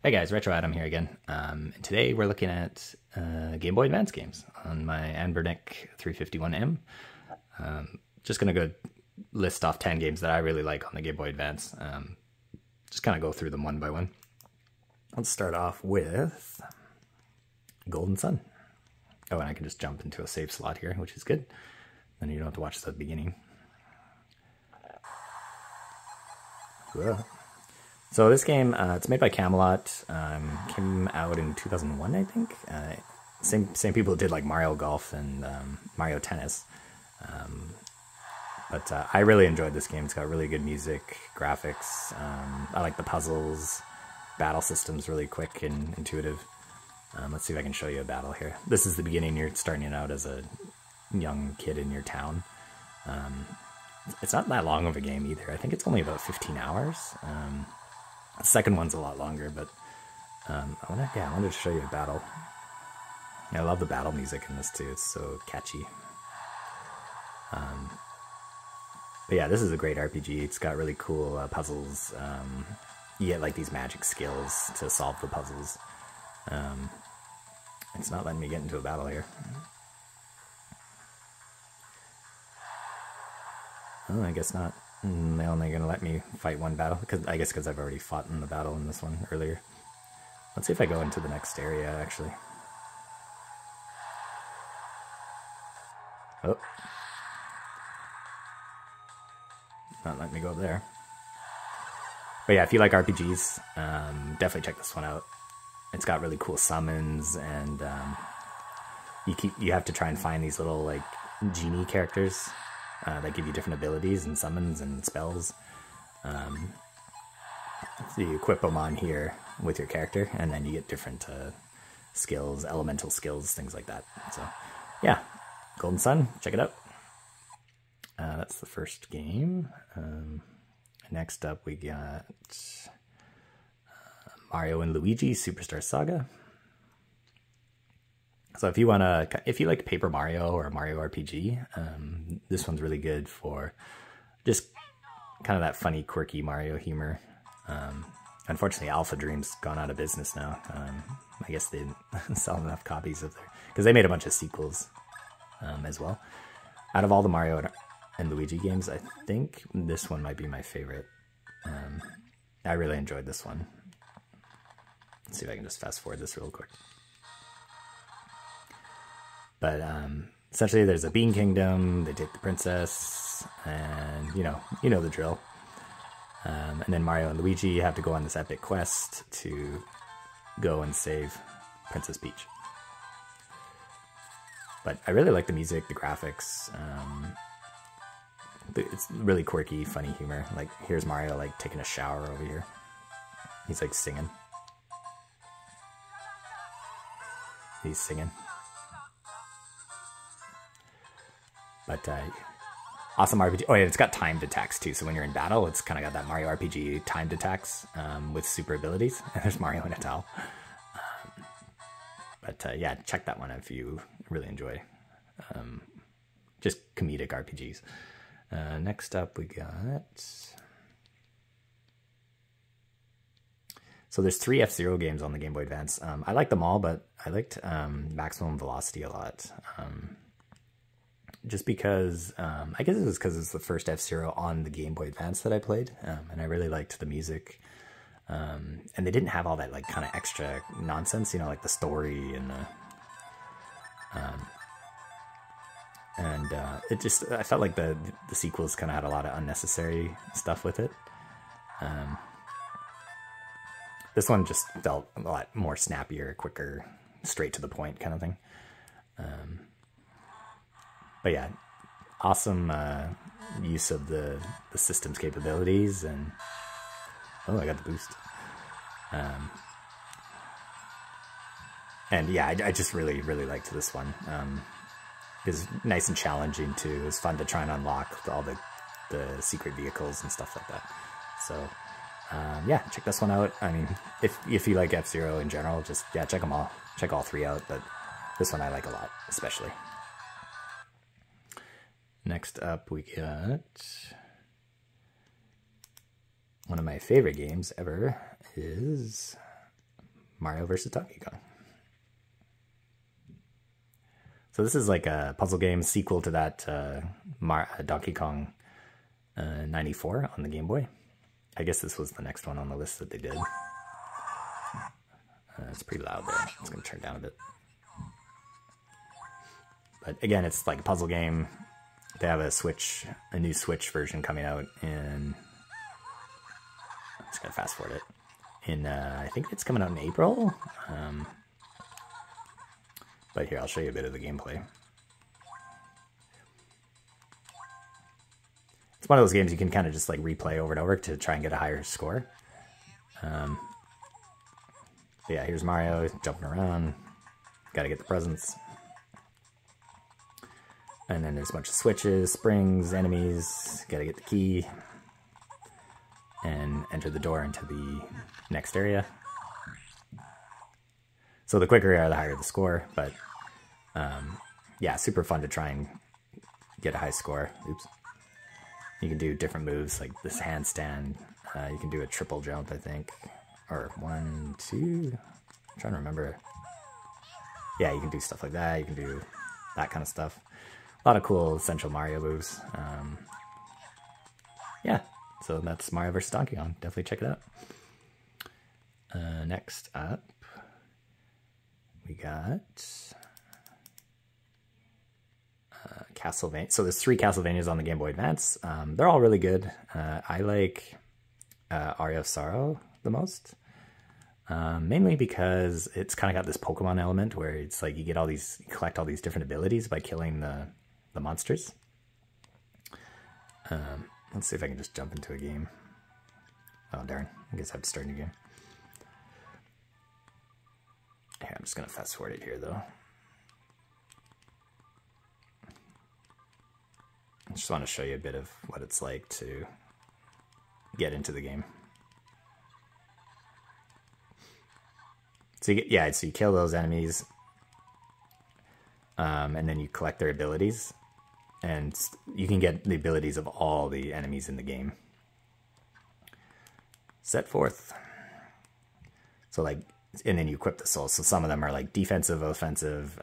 Hey guys, Retro Adam here again. And today we're looking at Game Boy Advance games on my Anbernic 351M. Just gonna go list off 10 games that I really like on the Game Boy Advance. Just kind of go through them one by one. Let's start off with Golden Sun. Oh, and I can just jump into a save slot here, which is good. Then you don't have to watch the beginning. Whoa. So this game, it's made by Camelot. Came out in 2001, I think. Same people did like Mario Golf and Mario Tennis. But I really enjoyed this game. It's got really good music, graphics. I like the puzzles. Battle system's really quick and intuitive. Let's see if I can show you a battle here. This is the beginning. You're starting out as a young kid in your town. It's not that long of a game either. I think it's only about 15 hours. The second one's a lot longer, but I wanted to show you a battle. I love the battle music in this too. It's so catchy. But yeah, this is a great RPG. It's got really cool puzzles. You get like these magic skills to solve the puzzles. It's not letting me get into a battle here. Oh, I guess not. They're only going to let me fight one battle, because I've already fought in the battle in this one earlier. Let's see if I go into the next area, actually. Oh. Not letting me go there. But yeah, if you like RPGs, definitely check this one out. It's got really cool summons, and you have to try and find these little like genie characters that give you different abilities and summons and spells. So you equip them on here with your character, and then you get different skills, elemental skills, things like that. So yeah, Golden Sun, check it out. That's the first game. Next up we got Mario and Luigi Superstar Saga. So if you like Paper Mario or Mario RPG, this one's really good for just kind of that funny, quirky Mario humor. Unfortunately, Alpha Dream's gone out of business now. I guess they didn't sell enough copies of their, because they made a bunch of sequels as well. Out of all the Mario and Luigi games, I think this one might be my favorite. I really enjoyed this one. Let's see if I can just fast forward this real quick. But essentially, there's a Bean Kingdom. They take the princess, and you know the drill. And then Mario and Luigi have to go on this epic quest to go and save Princess Peach. But I really like the music, the graphics. It's really quirky, funny humor. Like here's Mario like taking a shower over here. He's like singing. He's singing. But awesome RPG. Oh yeah, it's got timed attacks too. So when you're in battle, it's kind of got that Mario RPG timed attacks with super abilities. And there's Mario in a towel. Yeah, check that one out if you really enjoy just comedic RPGs. Next up we got... So there's 3 F-Zero games on the Game Boy Advance. I like them all, but I liked Maximum Velocity a lot. Just because, I guess it was because it's the first F-Zero on the Game Boy Advance that I played, and I really liked the music. And they didn't have all that like kind of extra nonsense, like the story and it just, I felt like the sequels kind of had a lot of unnecessary stuff with it. This one just felt a lot more snappier, quicker, straight to the point kind of thing. But yeah, awesome use of the system's capabilities, and oh, I got the boost. And yeah, I just really liked this one. It's nice and challenging too. It's fun to try and unlock all the secret vehicles and stuff like that. So yeah, check this one out. I mean, if you like F-Zero in general, just yeah, check them all. Check all 3 out, but this one I like a lot, especially. Next up, we got one of my favorite games ever is Mario vs. Donkey Kong. So this is like a puzzle game sequel to that Donkey Kong 94 on the Game Boy. I guess this was the next one on the list that they did. It's pretty loud there. It's going to turn down a bit. But again, it's like a puzzle game. They have a new Switch version coming out in... I'm just going to fast forward it. I think it's coming out in April. But here, I'll show you a bit of the gameplay. It's one of those games you can kind of just like replay over and over to try and get a higher score. But yeah, here's Mario jumping around. Got to get the presents. And then there's a bunch of switches, springs, enemies. Got to get the key. And enter the door into the next area. So the quicker you are, the higher the score. But yeah, super fun to try and get a high score. Oops. You can do different moves like this handstand. You can do a triple jump, I think. Or 1, 2. I'm trying to remember. Yeah, you can do stuff like that. You can do that kind of stuff. A lot of cool Essential Mario moves. Yeah, so that's Mario vs. Donkey Kong. Definitely check it out. Next up, we got Castlevania. So there's 3 Castlevanias on the Game Boy Advance. They're all really good. I like Aria of Sorrow the most. Mainly because it's kind of got this Pokemon element where it's like you collect all these different abilities by killing the monsters. Let's see if I can just jump into a game. Oh, darn. I guess I have to start a new game. Here, I'm just going to fast forward it here, though. I just want to show you a bit of what it's like to get into the game. So you kill those enemies, and then you collect their abilities, and you can get the abilities of all the enemies in the game. Set forth. So like, and then you equip the souls. So some of them are like defensive, offensive.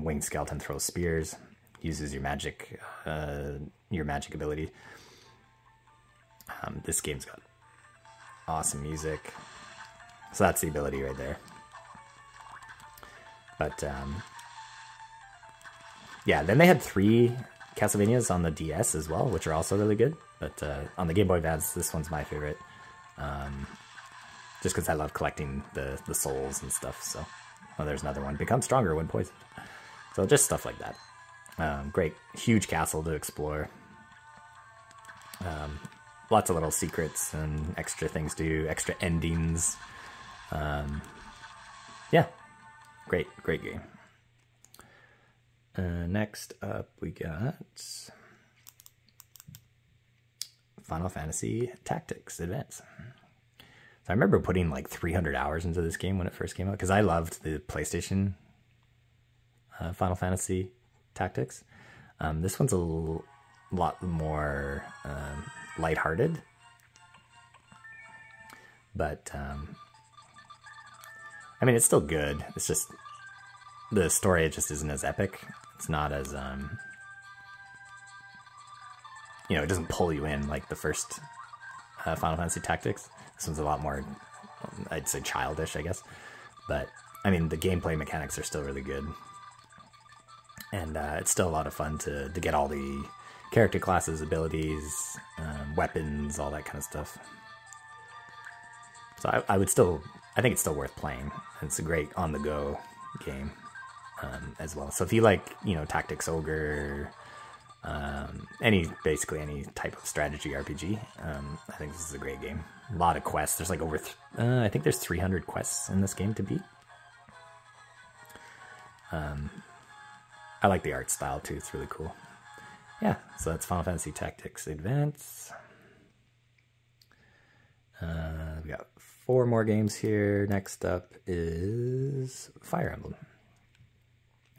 Winged Skeleton throws spears, uses your magic ability. This game's got awesome music. So that's the ability right there. But yeah, then they had 3 Castlevanias on the DS as well, which are also really good. But on the Game Boy Advance, this one's my favorite. Just because I love collecting the souls and stuff. So, oh, there's another one. Become stronger when poisoned. So just stuff like that. Great, huge castle to explore. Lots of little secrets and extra things to do, extra endings. Yeah, great game. Next up, we got Final Fantasy Tactics Advance. So I remember putting like 300 hours into this game when it first came out, because I loved the PlayStation Final Fantasy Tactics. This one's a lot more lighthearted, but I mean, it's still good. It's just the story just isn't as epic. It's not as it doesn't pull you in like the first Final Fantasy Tactics. This one's a lot more, I'd say, childish, I guess. But I mean, the gameplay mechanics are still really good, and it's still a lot of fun to get all the character classes, abilities, weapons, all that kind of stuff. So I think it's still worth playing. It's a great on-the-go game as well. So if you like, Tactics Ogre, basically any type of strategy RPG, I think this is a great game. A lot of quests. There's like over, I think there's 300 quests in this game to beat. I like the art style too. It's really cool. Yeah, so that's Final Fantasy Tactics Advance. We got 4 more games here. Next up is Fire Emblem.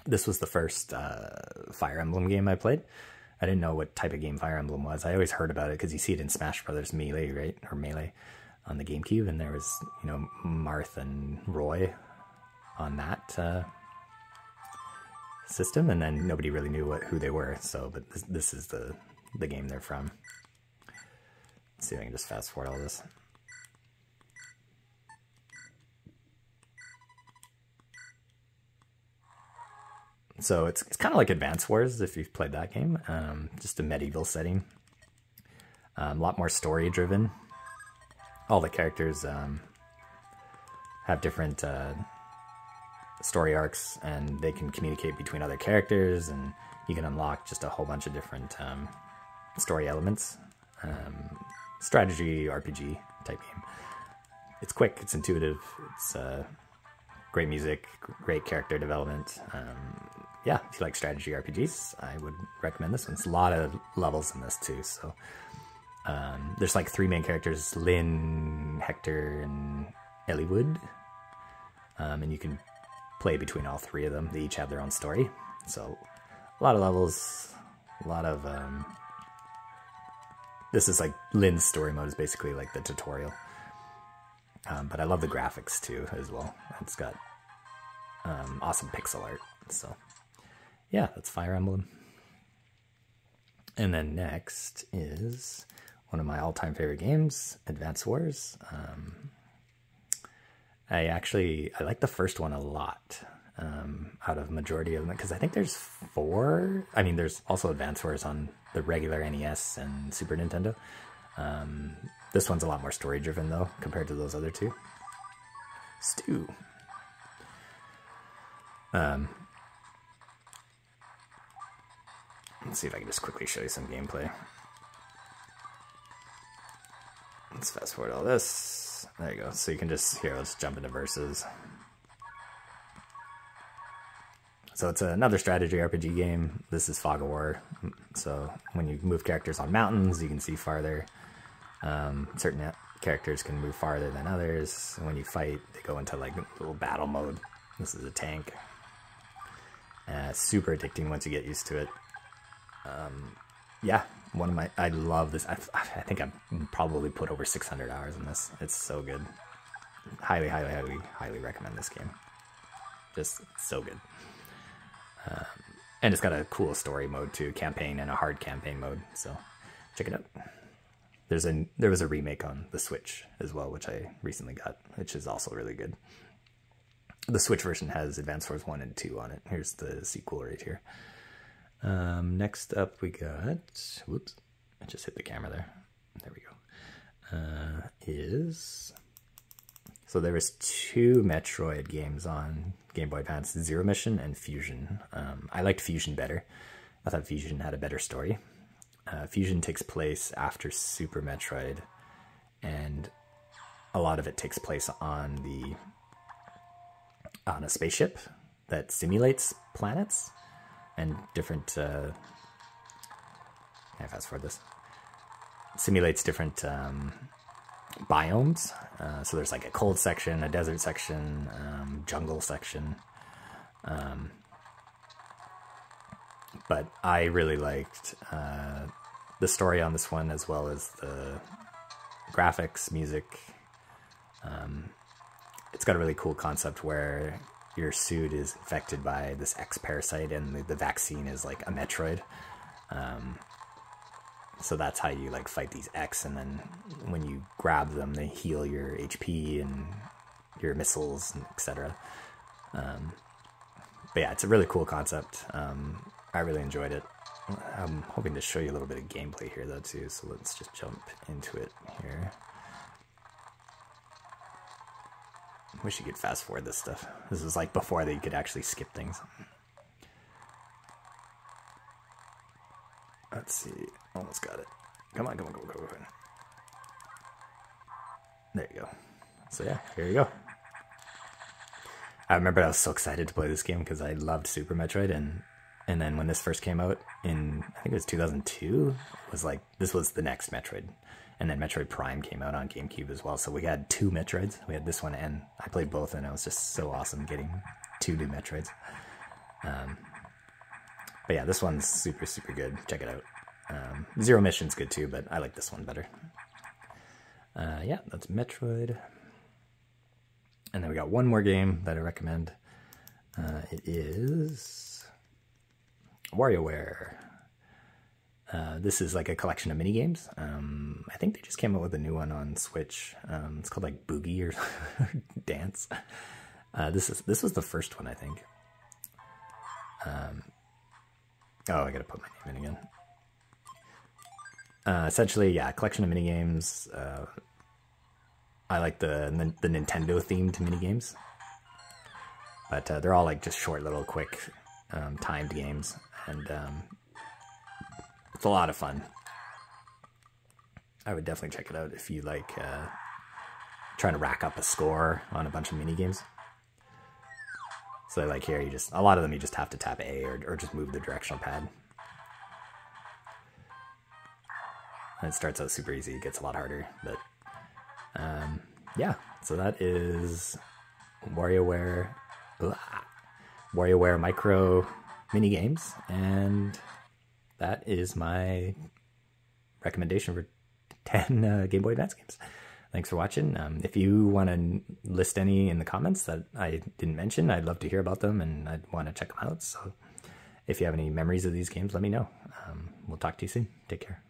This was the first Fire Emblem game I played. I didn't know what type of game Fire Emblem was. I always heard about it because you see it in Smash Brothers Melee, right? Or Melee. on the GameCube, and there was, you know, Marth and Roy on that system, and then nobody really knew who they were. So, but this is the game they're from. Let's see if I can just fast forward all this. So it's kind of like Advance Wars if you've played that game, just a medieval setting. A lot more story driven. All the characters have different story arcs, and they can communicate between other characters, and you can unlock just a whole bunch of different story elements. Strategy RPG type game. It's quick, it's intuitive, it's great music, great character development. Yeah, if you like strategy RPGs, I would recommend this one. It's a lot of levels in this too, so there's like 3 main characters, Lynn, Hector, and Eliwood, and you can play between all 3 of them. They each have their own story, so a lot of levels, a lot of this is like Lynn's story mode is basically like the tutorial, but I love the graphics too as well. It's got awesome pixel art, so yeah, that's Fire Emblem. And then next is one of my all-time favorite games, Advance Wars. I like the first one a lot, out of majority of them, because I think there's 4. I mean, there's also Advance Wars on the regular NES and Super Nintendo. This one's a lot more story-driven, though, compared to those other 2. Stu. Let's see if I can just quickly show you some gameplay. Let's fast forward all this. There you go. So you can just, here, let's jump into verses. So it's another strategy RPG game. This is Fog of War. So when you move characters on mountains, you can see farther. Certain characters can move farther than others. And when you fight, they go into like a little battle mode. This is a tank. Super addicting once you get used to it. Yeah, I love this. I think I've probably put over 600 hours in this. It's so good. Highly, highly, highly, highly recommend this game. Just so good. And it's got a cool story mode too, campaign and a hard campaign mode. So check it out. There was a remake on the Switch as well, which I recently got, which is also really good. The Switch version has Advance Wars 1 and 2 on it. Here's the sequel right here. Next up we got, whoops, I just hit the camera there. There we go. So there was 2 Metroid games on Game Boy Advance, Zero Mission and Fusion. I liked Fusion better. I thought Fusion had a better story. Fusion takes place after Super Metroid, and a lot of it takes place on a spaceship that simulates planets and different, can I fast forward this? Simulates different biomes. So there's like a cold section, a desert section, jungle section. But I really liked the story on this one, as well as the graphics, music. It's got a really cool concept where your suit is infected by this X parasite, and the vaccine is like a Metroid. So that's how you like fight these X, and then when you grab them, they heal your HP and your missiles, etc. But yeah, it's a really cool concept. I really enjoyed it. I'm hoping to show you a little bit of gameplay here though too, so let's just jump into it here. Wish you could fast forward this stuff. This is like before they could actually skip things. Let's see. Almost got it. Come on, come on, come on, come on. There you go. So yeah, here you go. I remember I was so excited to play this game because I loved Super Metroid, and then when this first came out in, I think it was 2002, it was like, this was the next Metroid. And then Metroid Prime came out on GameCube as well. So we had 2 Metroids. We had this one, and I played both, and it was just so awesome getting 2 new Metroids. But yeah, this one's super, super good. Check it out. Zero Mission's good too, but I like this one better. Yeah, that's Metroid. And then we got one more game that I recommend. It is WarioWare. This is like a collection of mini games. I think they just came out with a new one on Switch. It's called like Boogie or Dance. This was the first one, I think. Oh, I gotta put my name in again. Essentially, yeah, collection of mini games. I like the Nintendo themed mini games, but they're all like just short, little, quick, timed games, and it's a lot of fun. I would definitely check it out if you like trying to rack up a score on a bunch of mini games. So like here, a lot of them you just have to tap A or just move the directional pad. And it starts out super easy, it gets a lot harder, but yeah, so that is WarioWare Micro mini games, and that is my recommendation for 10 Game Boy Advance games. Thanks for watching. If you want to list any in the comments that I didn't mention, I'd love to hear about them, and I'd want to check them out. So if you have any memories of these games, let me know. We'll talk to you soon. Take care.